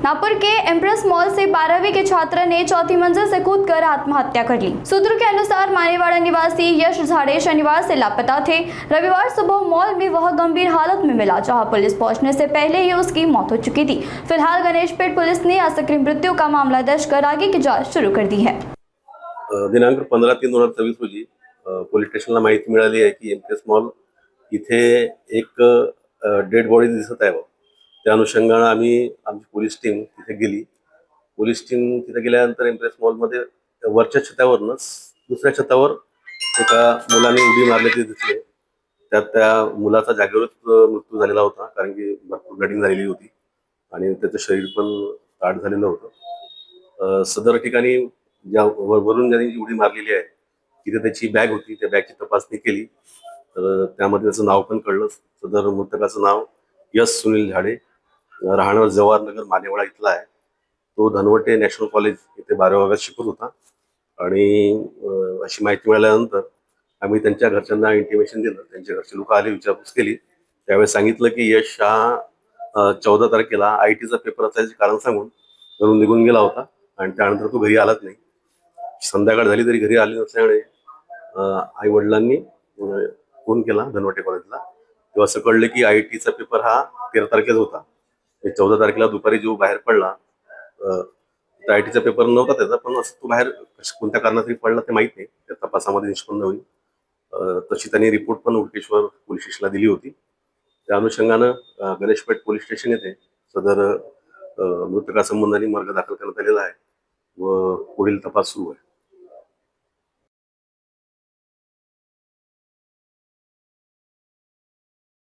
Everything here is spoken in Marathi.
नागपुर के एम्प्रेस मॉल से 12वीं के छात्र ने चौथी मंजिल से कूदकर आत्महत्या कर ली। सूत्रों के अनुसार मानेवाड़ा निवासी यश झाड़े शनिवार से लापता थे। रविवार सुबह मॉल में वह गंभीर हालत में मिला, जहां पुलिस पहुंचने से पहले ही उसकी मौत हो चुकी थी। फिलहाल गणेशपेट पुलिस ने असक्रिय मृत्यु का मामला दर्ज कर आगे की जांच शुरू कर दी है। दिनांक 15/3/2024 रोजी पोलीस स्टेशनला माहिती मिळाली आहे की एम्प्रेस मॉल इथे एक डेड बॉडी दिसत आहे. त्या अनुषंगाने आम्ही आमची पोलीस टीम तिथे गेली. पोलीस टीम तिथे गेल्यानंतर एम्प्रेस मॉलमध्ये वरच्या छतावरनंच दुसऱ्या छतावर एका मुलाने उडी मारल्याचे दिसले. त्यात त्या मुलाचा जागेवरच मृत्यू झालेला होता, कारण की भरपूर ब्लडिंग झालेली होती आणि त्याचं शरीर पण ताट झालेलं होतं. सदर ठिकाणी ज्या वरून ज्यांनी उडी मारलेली आहे तिथे त्याची बॅग होती. त्या बॅगची तपासणी केली तर त्यामध्ये त्याचं नाव पण कळलं. सदर मृतकाचं नाव यश सुनील झाडे, राहणार जवाहरनगर मानेवाडा इथला आहे. तो धनवटे नॅशनल कॉलेज इथे 12व्या वर्गात शिकत होता आणि अशी माहिती मिळाल्यानंतर आम्ही त्यांच्या घरच्यांना इंटिमेशन दिलं. त्यांच्या घरचे लोक आले, विचारपूस केली. त्यावेळेस सांगितलं की यश हा 14 तारखेला ITचा पेपर असायचे कारण सांगून घरून निघून गेला होता आणि त्यानंतर तो घरी आलाच नाही. संध्याकाळ झाली तरी घरी आले नसल्यामुळे आई वडिलांनी फोन केला धनवटे कॉलेजला. तेव्हा असं कळलं की ITचा पेपर हा 13 तारखेला होता. 14 तारखेला दुपारी जो बाहेर पडला, ITचा पेपर नव्हता त्याचा, पण असं तो बाहेर कोणत्या कारणासाठी पडला ते माहित नाही. त्या तपासामध्ये निष्पन्न होईल. तशी त्यांनी रिपोर्ट पण उडकेश्वर पोलीस स्टेशनला दिली होती. त्या अनुषंगानं गणेशपेठ पोलीस स्टेशन येथे सदर मृतकासंबंधाने मर्ग दाखल करण्यात आलेला आहे व पुढील तपास सुरू आहे.